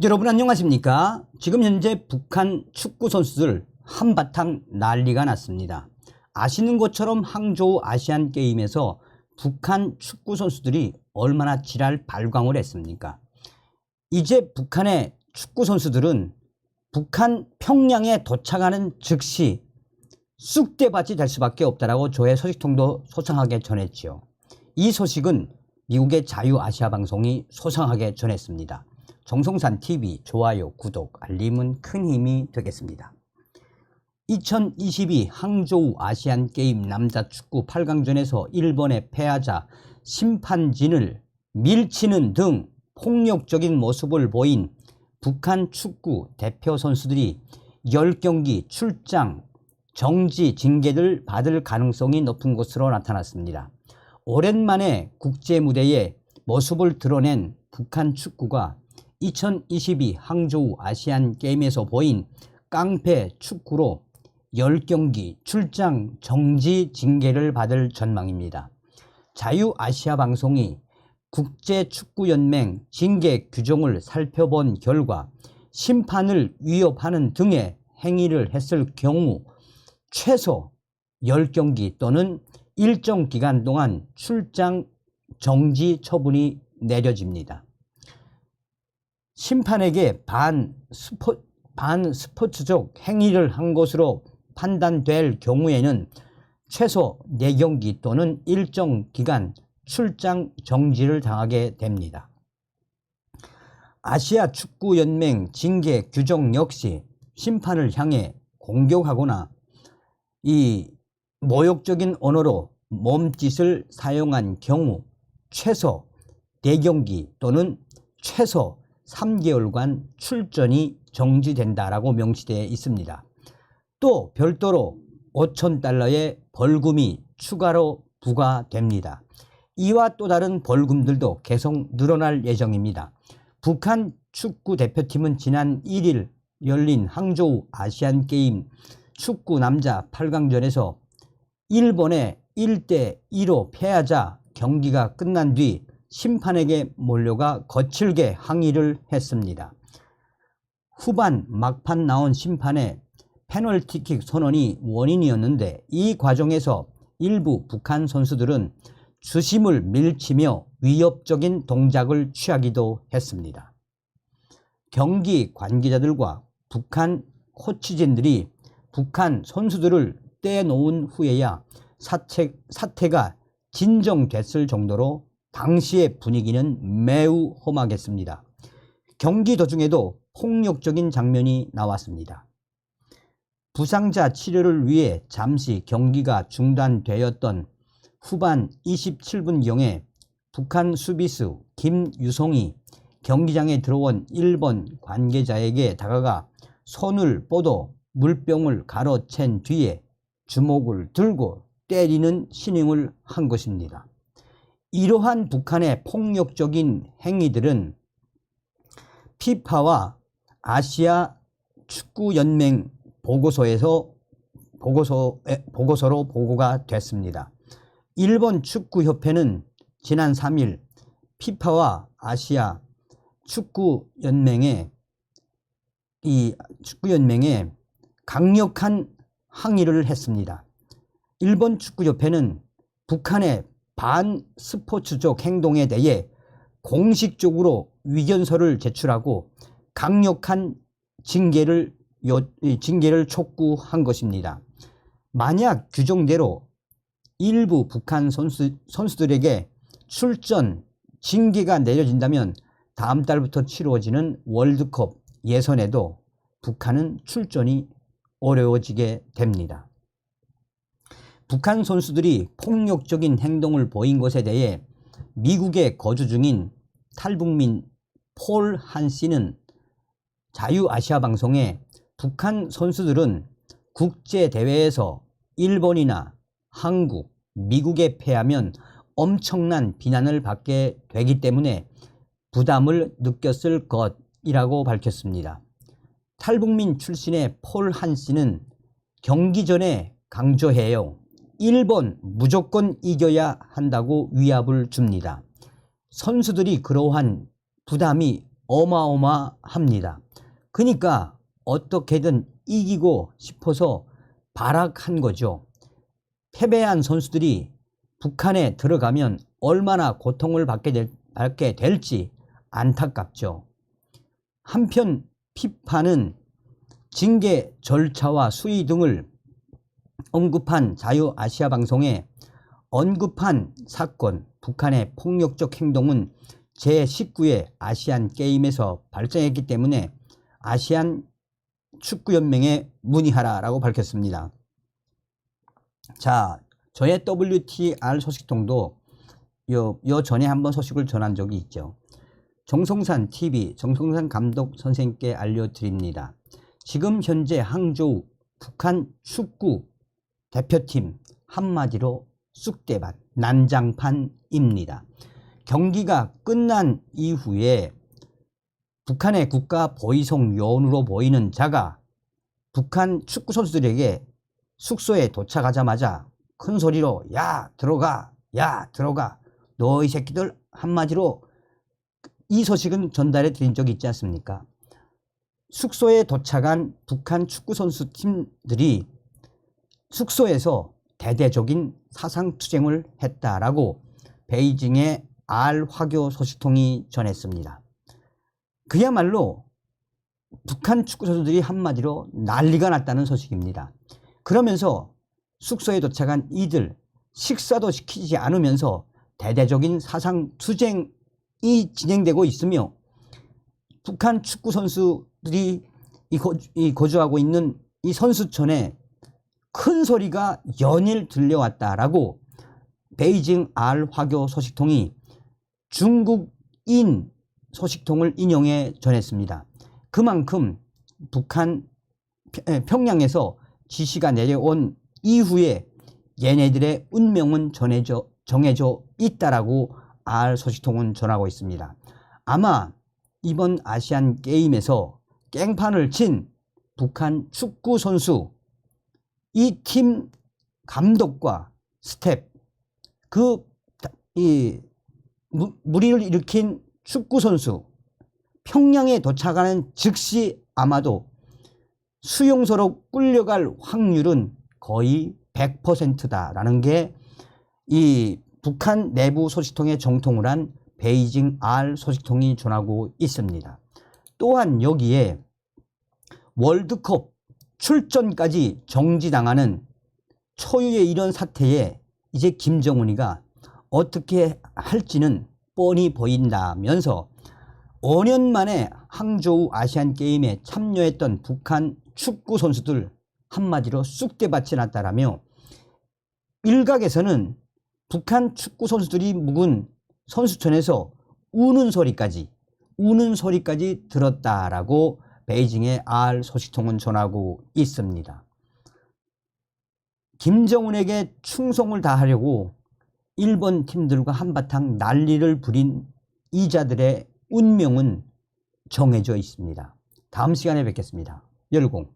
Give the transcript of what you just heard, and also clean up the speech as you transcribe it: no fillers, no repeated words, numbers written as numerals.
여러분 안녕하십니까? 지금 현재 북한 축구 선수들 한바탕 난리가 났습니다. 아시는 것처럼 항저우 아시안 게임에서 북한 축구 선수들이 얼마나 지랄 발광을 했습니까? 이제 북한의 축구 선수들은 북한 평양에 도착하는 즉시 쑥대밭이 될 수밖에 없다라고 저의 소식통도 소상하게 전했지요. 이 소식은 미국의 자유아시아 방송이 소상하게 전했습니다. 정성산TV 좋아요, 구독, 알림은 큰 힘이 되겠습니다. 2022 항저우 아시안게임 남자축구 8강전에서 일본에 패하자 심판진을 밀치는 등 폭력적인 모습을 보인 북한 축구 대표 선수들이 10경기 출장 정지 징계를 받을 가능성이 높은 것으로 나타났습니다. 오랜만에 국제무대에 모습을 드러낸 북한 축구가 2022 항저우 아시안게임에서 보인 깡패 축구로 10경기 출장 정지 징계를 받을 전망입니다. 자유아시아 방송이 국제축구연맹 징계 규정을 살펴본 결과 심판을 위협하는 등의 행위를 했을 경우 최소 10경기 또는 일정 기간 동안 출장 정지 처분이 내려집니다. 심판에게 반스포츠적 행위를 한 것으로 판단될 경우에는 최소 4경기 또는 일정 기간 출장 정지를 당하게 됩니다. 아시아 축구연맹 징계 규정 역시 심판을 향해 공격하거나 이 모욕적인 언어로 몸짓을 사용한 경우 최소 4경기 또는 최소 3개월간 출전이 정지된다라고 명시되어 있습니다. 또 별도로 5,000달러의 벌금이 추가로 부과됩니다. 이와 또 다른 벌금들도 계속 늘어날 예정입니다. 북한 축구 대표팀은 지난 1일 열린 항저우 아시안게임 축구 남자 8강전에서 일본에 1대2로 패하자 경기가 끝난 뒤 심판에게 몰려가 거칠게 항의를 했습니다. 후반 막판 나온 심판의 페널티킥 선언이 원인이었는데 이 과정에서 일부 북한 선수들은 주심을 밀치며 위협적인 동작을 취하기도 했습니다. 경기 관계자들과 북한 코치진들이 북한 선수들을 떼놓은 후에야 사태가 진정됐을 정도로 당시의 분위기는 매우 험하겠습니다. 경기 도중에도 폭력적인 장면이 나왔습니다. 부상자 치료를 위해 잠시 경기가 중단되었던 후반 27분경에 북한 수비수 김유성이 경기장에 들어온 일본 관계자에게 다가가 손을 뻗어 물병을 가로챈 뒤에 주먹을 들고 때리는 신용을 한 것입니다. 이러한 북한의 폭력적인 행위들은 피파와 아시아 축구연맹 보고서로 보고가 됐습니다. 일본 축구협회는 지난 3일 피파와 아시아 축구연맹에 강력한 항의를 했습니다. 일본 축구협회는 북한의 반스포츠적 행동에 대해 공식적으로 의견서를 제출하고 강력한 징계를 촉구한 것입니다. 만약 규정대로 일부 북한 선수들에게 출전 징계가 내려진다면 다음 달부터 치루어지는 월드컵 예선에도 북한은 출전이 어려워지게 됩니다. 북한 선수들이 폭력적인 행동을 보인 것에 대해 미국에 거주 중인 탈북민 폴 한씨는 자유아시아 방송에 북한 선수들은 국제대회에서 일본이나 한국, 미국에 패하면 엄청난 비난을 받게 되기 때문에 부담을 느꼈을 것이라고 밝혔습니다. 탈북민 출신의 폴 한씨는 경기 전에 강조해요. 일본 무조건 이겨야 한다고 위압을 줍니다. 선수들이 그러한 부담이 어마어마합니다. 그러니까 어떻게든 이기고 싶어서 발악한 거죠. 패배한 선수들이 북한에 들어가면 얼마나 고통을 받게 될지 안타깝죠. 한편 피파는 징계 절차와 수위 등을 언급한 자유아시아 방송에 언급한 사건, 북한의 폭력적 행동은 제19회 아시안 게임에서 발생했기 때문에 아시안 축구연맹에 문의하라라고 밝혔습니다. 자, 저의 WTR 소식통도 요 전에 한번 소식을 전한 적이 있죠. 정성산 TV, 정성산 감독 선생님께 알려드립니다. 지금 현재 항저우 북한 축구 대표팀 한마디로 쑥대밭, 난장판입니다. 경기가 끝난 이후에 북한의 국가 보이송 요원으로 보이는 자가 북한 축구 선수들에게 숙소에 도착하자마자 큰 소리로 야 들어가, 야 들어가, 너 이 새끼들, 한마디로 이 소식은 전달해 드린 적이 있지 않습니까? 숙소에 도착한 북한 축구 선수 팀들이 숙소에서 대대적인 사상투쟁을 했다라고 베이징의 알화교 소식통이 전했습니다. 그야말로 북한 축구 선수들이 한마디로 난리가 났다는 소식입니다. 그러면서 숙소에 도착한 이들 식사도 시키지 않으면서 대대적인 사상투쟁이 진행되고 있으며 북한 축구 선수들이 거주하고 있는 이 선수촌에 큰 소리가 연일 들려왔다라고 베이징 알화교 소식통이 중국인 소식통을 인용해 전했습니다. 그만큼 북한 평양에서 지시가 내려온 이후에 얘네들의 운명은 정해져 있다라고 알 소식통은 전하고 있습니다. 아마 이번 아시안 게임에서 깽판을 친 북한 축구 선수, 이 팀 감독과 스텝, 무리를 일으킨 축구 선수, 평양에 도착하는 즉시 아마도 수용소로 끌려갈 확률은 거의 100%다라는 게 이 북한 내부 소식통에 정통을 한 베이징 알 소식통이 전하고 있습니다. 또한 여기에 월드컵 출전까지 정지당하는 초유의 이런 사태에 이제 김정은이가 어떻게 할지는 뻔히 보인다면서 5년 만에 항저우 아시안게임에 참여했던 북한 축구 선수들 한마디로 쑥대밭이 났다라며 일각에서는 북한 축구 선수들이 묵은 선수촌에서 우는 소리까지 들었다라고 베이징의 알 소식통은 전하고 있습니다. 김정은에게 충성을 다하려고 일본 팀들과 한바탕 난리를 부린 이자들의 운명은 정해져 있습니다. 다음 시간에 뵙겠습니다. 열공.